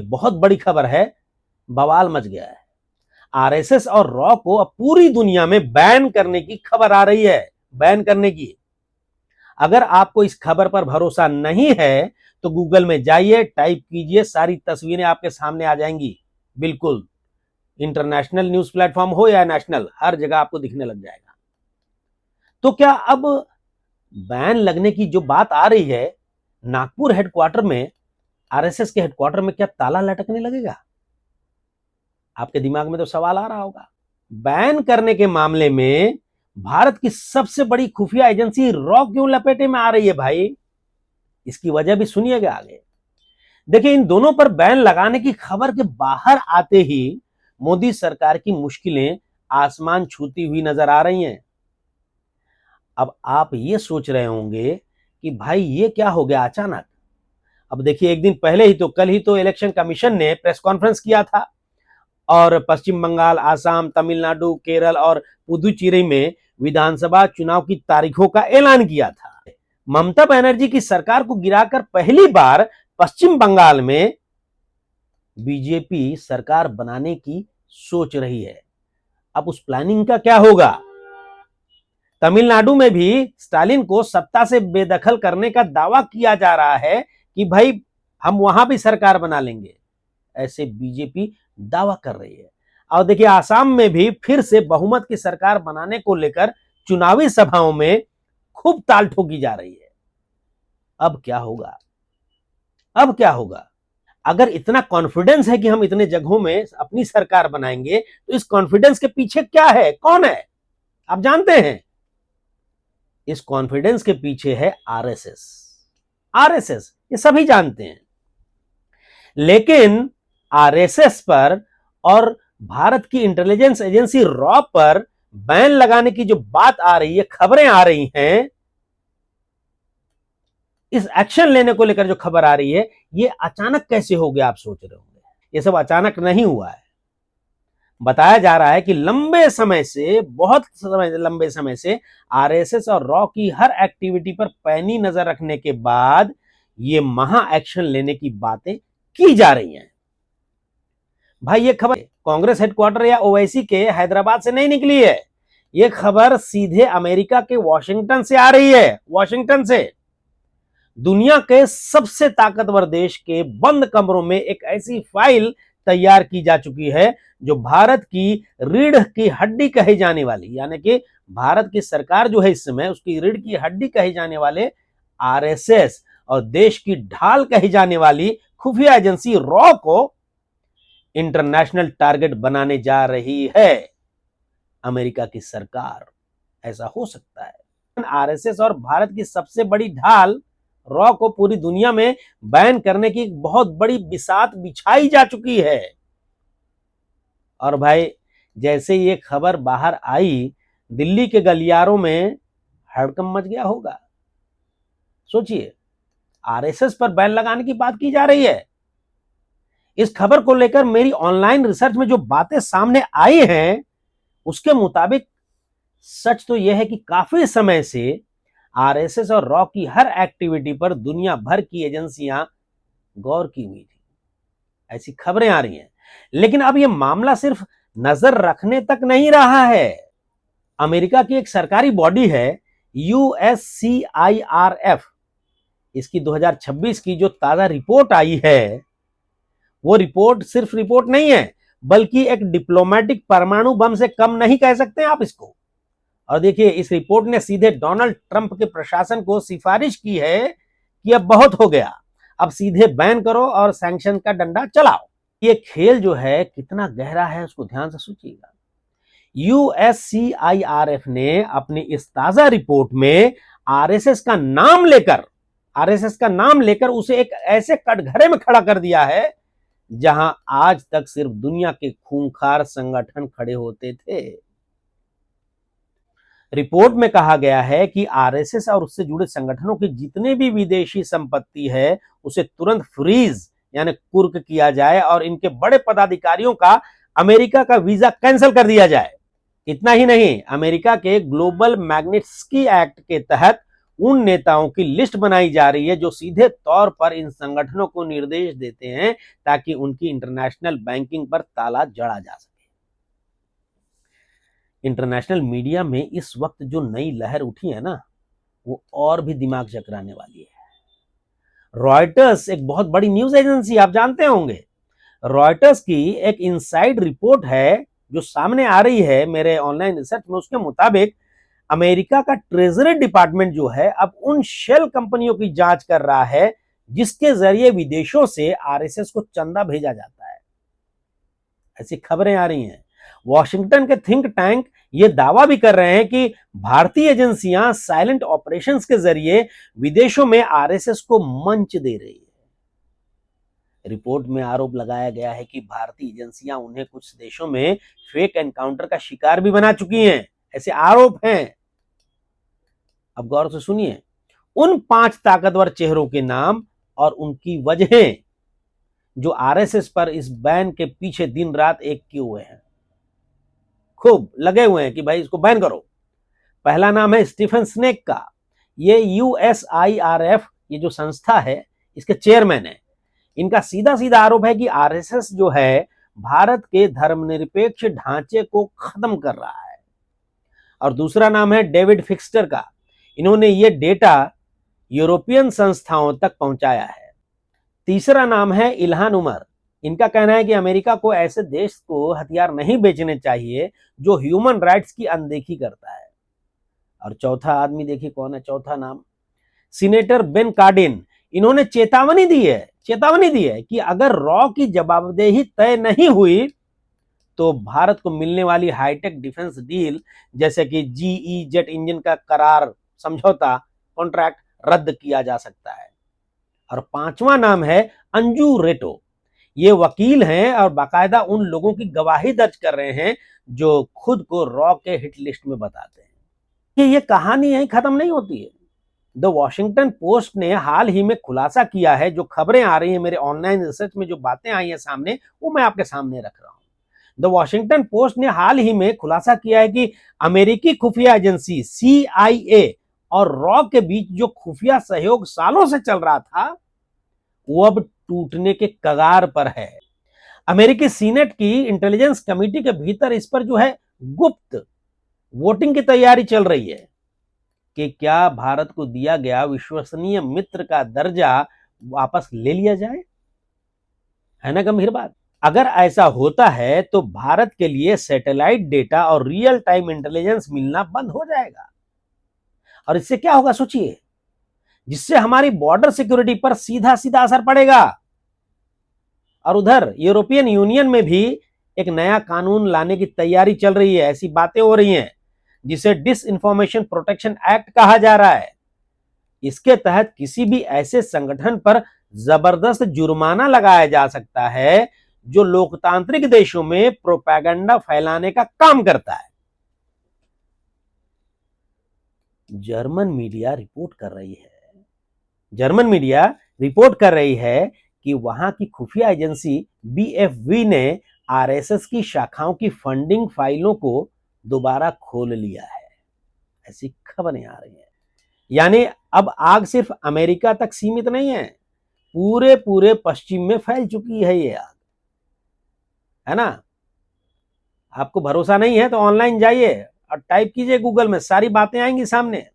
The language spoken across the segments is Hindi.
बहुत बड़ी खबर है, बवाल मच गया है। आरएसएस और रॉ को अब पूरी दुनिया में बैन करने की खबर आ रही है, बैन करने की। अगर आपको इस खबर पर भरोसा नहीं है तो गूगल में जाइए, टाइप कीजिए, सारी तस्वीरें आपके सामने आ जाएंगी। बिल्कुल, इंटरनेशनल न्यूज प्लेटफॉर्म हो या नेशनल, हर जगह आपको दिखने लग जाएगा। तो क्या अब बैन लगने की जो बात आ रही है, नागपुर हेडक्वार्टर में, आरएसएस के हेडक्वार्टर में क्या ताला लटकने लगेगा? आपके दिमाग में तो सवाल आ रहा होगा। बैन करने के मामले में भारत की सबसे बड़ी खुफिया एजेंसी रॉ क्यों लपेटे में आ रही है भाई? इसकी वजह भी सुनिएगा आगे। देखिए, इन दोनों पर बैन लगाने की खबर के बाहर आते ही मोदी सरकार की मुश्किलें आसमान छूती हुई नजर आ रही हैं। अब आप ये सोच रहे होंगे कि भाई ये क्या हो गया अचानक। अब देखिए, एक दिन पहले ही तो, कल ही तो इलेक्शन कमीशन ने प्रेस कॉन्फ्रेंस किया था और पश्चिम बंगाल, आसाम, तमिलनाडु, केरल और पुदुचेरी में विधानसभा चुनाव की तारीखों का ऐलान किया था। ममता बनर्जी की सरकार को गिराकर पहली बार पश्चिम बंगाल में बीजेपी सरकार बनाने की सोच रही है। अब उस प्लानिंग का क्या होगा? तमिलनाडु में भी स्टालिन को सत्ता से बेदखल करने का दावा किया जा रहा है कि भाई हम वहां भी सरकार बना लेंगे, ऐसे बीजेपी दावा कर रही है। और देखिए, आसाम में भी फिर से बहुमत की सरकार बनाने को लेकर चुनावी सभाओं में खूब ताल ठोकी जा रही है। अब क्या होगा? अब क्या होगा? अगर इतना कॉन्फिडेंस है कि हम इतने जगहों में अपनी सरकार बनाएंगे, तो इस कॉन्फिडेंस के पीछे क्या है, कौन है? आप जानते हैं, इस कॉन्फिडेंस के पीछे है आरएसएस। आरएसएस ये सभी जानते हैं, लेकिन आरएसएस पर और भारत की इंटेलिजेंस एजेंसी रॉ पर बैन लगाने की जो बात आ रही है, खबरें आ रही हैं, इस एक्शन लेने को लेकर जो खबर आ रही है, ये अचानक कैसे हो गया? आप सोच रहे होंगे, ये सब अचानक नहीं हुआ है। बताया जा रहा है कि लंबे समय से, लंबे समय से आरएसएस और रॉ की हर एक्टिविटी पर पैनी नजर रखने के बाद ये महा एक्शन लेने की बातें की जा रही हैं। भाई, ये खबर कांग्रेस हेडक्वार्टर या ओवैसी के हैदराबाद से नहीं निकली है। ये खबर सीधे अमेरिका के वॉशिंगटन से आ रही है, वॉशिंगटन से। दुनिया के सबसे ताकतवर देश के बंद कमरों में एक ऐसी फाइल तैयार की जा चुकी है जो भारत की रीढ़ की हड्डी कही जाने वाली, यानी कि भारत की सरकार जो है इस समय, उसकी रीढ़ की हड्डी कही जाने वाले आरएसएस और देश की ढाल कही जाने वाली खुफिया एजेंसी रॉ को इंटरनेशनल टारगेट बनाने जा रही है अमेरिका की सरकार। ऐसा हो सकता है आरएसएस और भारत की सबसे बड़ी ढाल रॉ को पूरी दुनिया में बैन करने की बहुत बड़ी बिसात बिछाई जा चुकी है। और भाई, जैसे ये खबर बाहर आई, दिल्ली के गलियारों में हड़कंप मच गया होगा। सोचिए, आरएसएस पर बैन लगाने की बात की जा रही है। इस खबर को लेकर मेरी ऑनलाइन रिसर्च में जो बातें सामने आई हैं, उसके मुताबिक सच तो यह है कि काफी समय से आरएसएस और रॉ की हर एक्टिविटी पर दुनिया भर की एजेंसियां गौर की हुई थी, ऐसी खबरें आ रही हैं। लेकिन अब यह मामला सिर्फ नजर रखने तक नहीं रहा है। अमेरिका की एक सरकारी बॉडी है USCIRF, इसकी 2026 की जो ताजा रिपोर्ट आई है, वो रिपोर्ट सिर्फ रिपोर्ट नहीं है, बल्कि एक डिप्लोमेटिक परमाणु बम से कम नहीं कह सकते आप इसको। और देखिए, इस रिपोर्ट ने सीधे डोनाल्ड ट्रंप के प्रशासन को सिफारिश की है कि अब बहुत हो गया, अब सीधे बैन करो और सैंक्शन का डंडा चलाओ। ये खेल जो है कितना गहरा है, उसको ध्यान से सोचिएगा। USCIRF ने अपनी इस ताजा रिपोर्ट में आरएसएस का नाम लेकर उसे एक ऐसे कटघरे में खड़ा कर दिया है जहां आज तक सिर्फ दुनिया के खूंखार संगठन खड़े होते थे। रिपोर्ट में कहा गया है कि आरएसएस और उससे जुड़े संगठनों की जितने भी विदेशी संपत्ति है, उसे तुरंत फ्रीज यानी कुर्क किया जाए और इनके बड़े पदाधिकारियों का अमेरिका का वीजा कैंसिल कर दिया जाए। इतना ही नहीं, अमेरिका के ग्लोबल मैग्निट्स्की एक्ट के तहत उन नेताओं की लिस्ट बनाई जा रही है जो सीधे तौर पर इन संगठनों को निर्देश देते हैं ताकि उनकी इंटरनेशनल बैंकिंग पर ताला जड़ा जा सके। इंटरनेशनल मीडिया में इस वक्त जो नई लहर उठी है ना, वो और भी दिमाग चकराने वाली है। रॉयटर्स एक बहुत बड़ी न्यूज एजेंसी, आप जानते होंगे। रॉयटर्स की एक इनसाइड रिपोर्ट है जो सामने आ रही है मेरे ऑनलाइन रिसर्च में। उसके मुताबिक अमेरिका का ट्रेजरी डिपार्टमेंट जो है अब उन शेल कंपनियों की जांच कर रहा है जिसके जरिए विदेशों से आरएसएस को चंदा भेजा जाता है। ऐसी खबरें आ रही हैं। वॉशिंगटन के थिंक टैंक ये दावा भी कर रहे हैं कि भारतीय एजेंसियां साइलेंट ऑपरेशंस के जरिए विदेशों में आरएसएस को मंच दे रही है। रिपोर्ट में आरोप लगाया गया है कि भारतीय एजेंसियां उन्हें कुछ देशों में फेक एनकाउंटर का शिकार भी बना चुकी हैं। ऐसे आरोप हैं। अब गौर से सुनिए, उन 5 ताकतवर चेहरों के नाम और उनकी वजहें जो आरएसएस पर इस बैन के पीछे दिन रात एक किए हुए हैं, खूब लगे हुए हैं कि भाई इसको बैन करो। पहला नाम है स्टीफन स्नेक का। ये यूएसआईआरएफ, ये जो संस्था है, इसके चेयरमैन है। इनका सीधा सीधा आरोप है कि आरएसएस जो है भारत के धर्मनिरपेक्ष ढांचे को खत्म कर रहा है। और दूसरा नाम है डेविड फिक्स्टर का। इन्होंने ये डेटा यूरोपियन संस्थाओं तक पहुंचाया है। तीसरा नाम है इल्हान उमर। इनका कहना है कि अमेरिका को ऐसे देश को हथियार नहीं बेचने चाहिए जो ह्यूमन राइट्स की अनदेखी करता है। और चौथा आदमी देखिए कौन है, चौथा नाम सीनेटर बेन कार्डिन। इन्होंने चेतावनी दी है कि अगर रॉ की जवाबदेही तय नहीं हुई तो भारत को मिलने वाली हाईटेक डिफेंस डील जैसे कि जीई जेट इंजन का करार, समझौता, कॉन्ट्रैक्ट रद्द किया जा सकता है। और पांचवा नाम है अंजू रेटो। ये वकील हैं और बाकायदा उन लोगों की गवाही दर्ज कर रहे हैं जो खुद को रॉ के हिट लिस्ट में बताते हैं कि ये कहानी यहीं खत्म नहीं होती है। द वॉशिंगटन पोस्ट ने हाल ही में खुलासा किया है, जो खबरें आ रही हैं मेरे ऑनलाइन रिसर्च में, जो बातें आई हैं सामने, वो मैं आपके सामने रख रहा हूं। द वॉशिंगटन पोस्ट ने हाल ही में खुलासा किया है कि अमेरिकी खुफिया एजेंसी CIA और रॉ के बीच जो खुफिया सहयोग सालों से चल रहा था वो अब टूटने के कगार पर है। अमेरिकी सीनेट की इंटेलिजेंस कमेटी के भीतर इस पर जो है गुप्त वोटिंग की तैयारी चल रही है कि क्या भारत को दिया गया विश्वसनीय मित्र का दर्जा वापस ले लिया जाए। है ना गंभीर बात। अगर ऐसा होता है तो भारत के लिए सैटेलाइट डेटा और रियल टाइम इंटेलिजेंस मिलना बंद हो जाएगा। और इससे क्या होगा सोचिए, जिससे हमारी बॉर्डर सिक्योरिटी पर सीधा सीधा असर पड़ेगा। और उधर यूरोपियन यूनियन में भी एक नया कानून लाने की तैयारी चल रही है। ऐसी बातें हो रही हैं जिसे डिसइंफॉर्मेशन प्रोटेक्शन एक्ट कहा जा रहा है। इसके तहत किसी भी ऐसे संगठन पर जबरदस्त जुर्माना लगाया जा सकता है जो लोकतांत्रिक देशों में प्रोपेगेंडा फैलाने का काम करता है। जर्मन मीडिया रिपोर्ट कर रही है कि वहां की खुफिया एजेंसी BFV ने आरएसएस की शाखाओं की फंडिंग फाइलों को दोबारा खोल लिया है। ऐसी खबरें आ रही हैं। यानी अब आग सिर्फ अमेरिका तक सीमित नहीं है, पूरे पश्चिम में फैल चुकी है ये आग। है ना। आपको भरोसा नहीं है तो ऑनलाइन जाइए और टाइप कीजिए गूगल में, सारी बातें आएंगी सामने।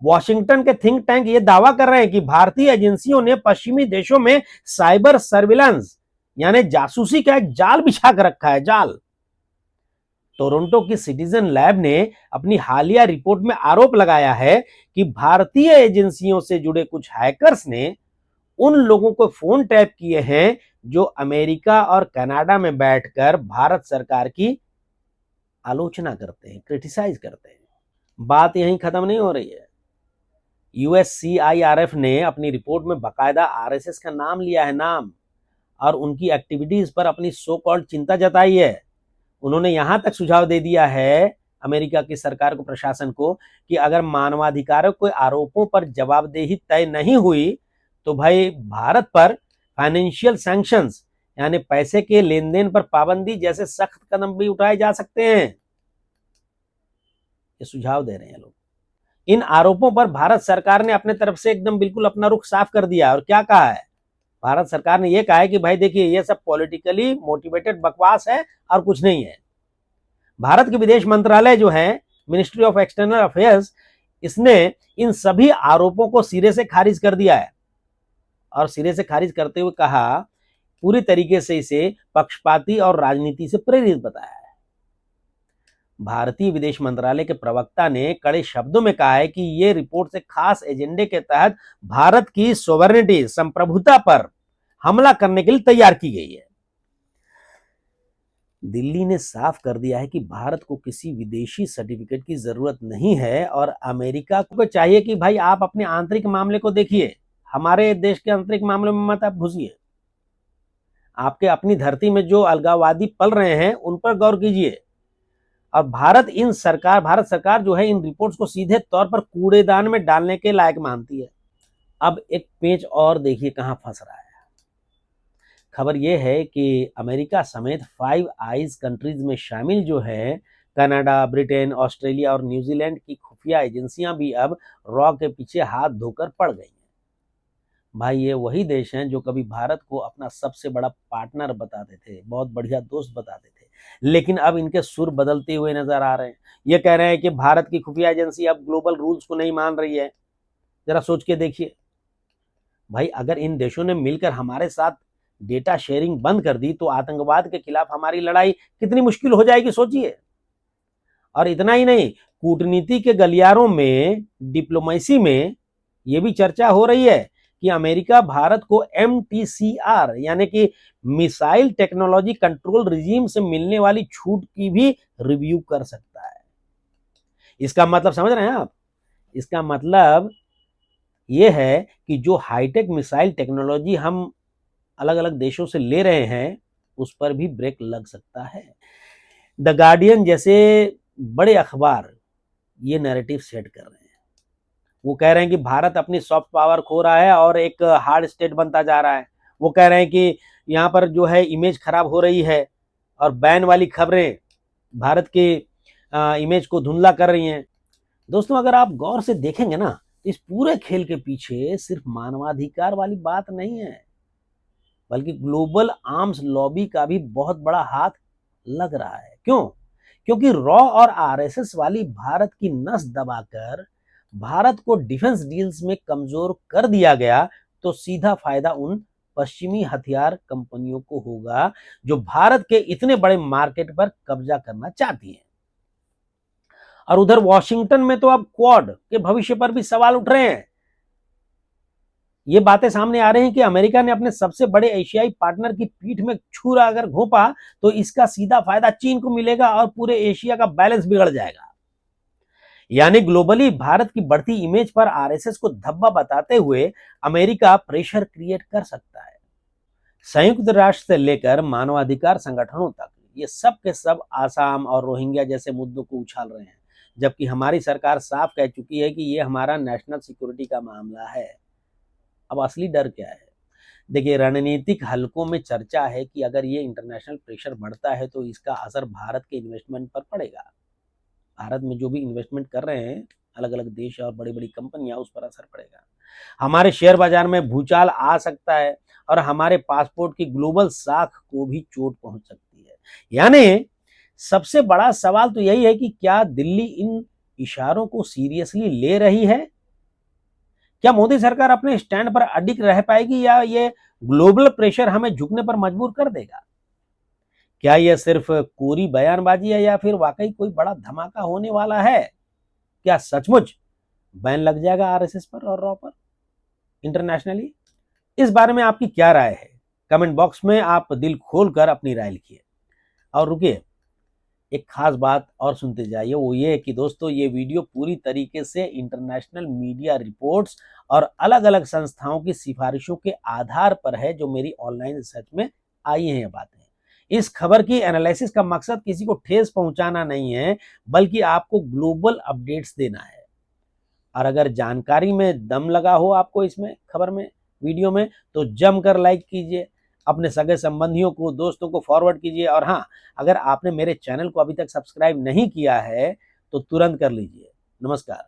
वॉशिंगटन के थिंक टैंक ये दावा कर रहे हैं कि भारतीय एजेंसियों ने पश्चिमी देशों में साइबर सर्विलांस यानी जासूसी का एक जाल बिछा कर रखा है, जाल। टोरंटो की सिटीजन लैब ने अपनी हालिया रिपोर्ट में आरोप लगाया है कि भारतीय एजेंसियों से जुड़े कुछ हैकर्स ने उन लोगों को फोन टैप किए हैं जो अमेरिका और कनाडा में बैठकर भारत सरकार की आलोचना करते हैं, क्रिटिसाइज करते हैं। बात यहीं खत्म नहीं हो रही है। USCIRF ने अपनी रिपोर्ट में बाकायदा आरएसएस का नाम लिया है, नाम, और उनकी एक्टिविटीज पर अपनी सो कॉल्ड चिंता जताई है। उन्होंने यहां तक सुझाव दे दिया है अमेरिका की सरकार को, प्रशासन को, कि अगर मानवाधिकारों के आरोपों पर जवाबदेही तय नहीं हुई तो भाई भारत पर फाइनेंशियल सैंक्शंस यानी पैसे के लेन देन पर पाबंदी जैसे सख्त कदम भी उठाए जा सकते हैं। ये सुझाव दे रहे हैं लोग। इन आरोपों पर भारत सरकार ने अपने तरफ से एकदम बिल्कुल अपना रुख साफ कर दिया और क्या कहा है, भारत सरकार ने यह कहा है कि भाई देखिए ये सब पॉलिटिकली मोटिवेटेड बकवास है और कुछ नहीं है। भारत के विदेश मंत्रालय जो है, मिनिस्ट्री ऑफ एक्सटर्नल अफेयर्स, इसने इन सभी आरोपों को सिरे से खारिज कर दिया है और सिरे से खारिज करते हुए कहा, पूरी तरीके से इसे पक्षपाती और राजनीति से प्रेरित बताया है। भारतीय विदेश मंत्रालय के प्रवक्ता ने कड़े शब्दों में कहा है कि यह रिपोर्ट से खास एजेंडे के तहत भारत की सोवरेनिटी, संप्रभुता पर हमला करने के लिए तैयार की गई है। दिल्ली ने साफ कर दिया है कि भारत को किसी विदेशी सर्टिफिकेट की जरूरत नहीं है और अमेरिका को चाहिए कि भाई आप अपने आंतरिक मामले को देखिए, हमारे देश के आंतरिक मामले में मत आप घुसिए। आपके अपनी धरती में जो अलगाववादी पल रहे हैं उन पर गौर कीजिए। और भारत सरकार जो है इन रिपोर्ट्स को सीधे तौर पर कूड़ेदान में डालने के लायक मानती है। अब एक पेच और देखिए कहां फंस रहा है। खबर यह है कि अमेरिका समेत 5 आइज कंट्रीज में शामिल जो है कनाडा, ब्रिटेन, ऑस्ट्रेलिया और न्यूजीलैंड की खुफिया एजेंसियां भी अब रॉ के पीछे हाथ धोकर पड़ गई हैं। भाई ये वही देश हैं जो कभी भारत को अपना सबसे बड़ा पार्टनर बताते थे, बहुत बढ़िया दोस्त बताते थे, लेकिन अब इनके सुर बदलते हुए नजर आ रहे हैं। ये कह रहे हैं कि भारत की खुफिया एजेंसी अब ग्लोबल रूल्स को नहीं मान रही है। जरा सोच के देखिए भाई, अगर इन देशों ने मिलकर हमारे साथ डेटा शेयरिंग बंद कर दी तो आतंकवाद के खिलाफ हमारी लड़ाई कितनी मुश्किल हो जाएगी, सोचिए। और इतना ही नहीं, कूटनीति के गलियारों में, डिप्लोमेसी में यह भी चर्चा हो रही है कि अमेरिका भारत को MTCR यानी कि मिसाइल टेक्नोलॉजी कंट्रोल रिजीम से मिलने वाली छूट की भी रिव्यू कर सकता है। इसका मतलब समझ रहे हैं आप? इसका मतलब यह है कि जो हाईटेक मिसाइल टेक्नोलॉजी हम अलग अलग देशों से ले रहे हैं उस पर भी ब्रेक लग सकता है। द गार्डियन जैसे बड़े अखबार ये नैरेटिव सेट कर रहे हैं। वो कह रहे हैं कि भारत अपनी सॉफ्ट पावर खो रहा है और एक हार्ड स्टेट बनता जा रहा है। वो कह रहे हैं कि यहाँ पर जो है इमेज खराब हो रही है और बैन वाली खबरें भारत के इमेज को धुंधला कर रही हैं। दोस्तों, अगर आप गौर से देखेंगे ना, इस पूरे खेल के पीछे सिर्फ मानवाधिकार वाली बात नहीं है, बल्कि ग्लोबल आर्म्स लॉबी का भी बहुत बड़ा हाथ लग रहा है। क्यों? क्योंकि रॉ और RSS वाली भारत की नस दबाकर भारत को डिफेंस डील्स में कमजोर कर दिया गया तो सीधा फायदा उन पश्चिमी हथियार कंपनियों को होगा जो भारत के इतने बड़े मार्केट पर कब्जा करना चाहती हैं। और उधर वॉशिंगटन में तो अब क्वाड के भविष्य पर भी सवाल उठ रहे हैं। ये बातें सामने आ रही हैं कि अमेरिका ने अपने सबसे बड़े एशियाई पार्टनर की पीठ में छुरा अगर घोंपा तो इसका सीधा फायदा चीन को मिलेगा और पूरे एशिया का बैलेंस बिगड़ जाएगा। यानी ग्लोबली भारत की बढ़ती इमेज पर RSS को धब्बा बताते हुए अमेरिका प्रेशर क्रिएट कर सकता है। संयुक्त राष्ट्र से लेकर मानवाधिकार संगठनों तक ये सब के सब आसाम और रोहिंग्या जैसे मुद्दों को उछाल रहे हैं, जबकि हमारी सरकार साफ कह चुकी है कि ये हमारा नेशनल सिक्योरिटी का मामला है। अब असली डर क्या है? देखिए, रणनीतिक हलकों में चर्चा है कि अगर ये इंटरनेशनल प्रेशर बढ़ता है तो इसका असर भारत के इन्वेस्टमेंट पर पड़ेगा। भारत में जो भी इन्वेस्टमेंट कर रहे हैं अलग अलग देश और बड़ी बड़ी कंपनियां, उस पर असर पड़ेगा। हमारे शेयर बाजार में भूचाल आ सकता है और हमारे पासपोर्ट की ग्लोबल साख को भी चोट पहुंच सकती है। यानी सबसे बड़ा सवाल तो यही है कि क्या दिल्ली इन इशारों को सीरियसली ले रही है? क्या मोदी सरकार अपने स्टैंड पर अडिग रह पाएगी या ये ग्लोबल प्रेशर हमें झुकने पर मजबूर कर देगा? क्या यह सिर्फ कोरी बयानबाजी है या फिर वाकई कोई बड़ा धमाका होने वाला है? क्या सचमुच बैन लग जाएगा RSS पर और रॉ पर इंटरनेशनली? इस बारे में आपकी क्या राय है? कमेंट बॉक्स में आप दिल खोलकर अपनी राय लिखिए। और रुकिए, एक खास बात और सुनते जाइए, वो ये है कि दोस्तों ये वीडियो पूरी तरीके से इंटरनेशनल मीडिया रिपोर्ट्स और अलग अलग संस्थाओं की सिफारिशों के आधार पर है जो मेरी ऑनलाइन रिसर्च में आई हैं ये बातें। इस खबर की एनालिसिस का मकसद किसी को ठेस पहुंचाना नहीं है, बल्कि आपको ग्लोबल अपडेट्स देना है। और अगर जानकारी में दम लगा हो आपको इसमें खबर में, वीडियो में, तो जमकर लाइक कीजिए, अपने सगे संबंधियों को, दोस्तों को फॉरवर्ड कीजिए। और हाँ, अगर आपने मेरे चैनल को अभी तक सब्सक्राइब नहीं किया है तो तुरंत कर लीजिए। नमस्कार।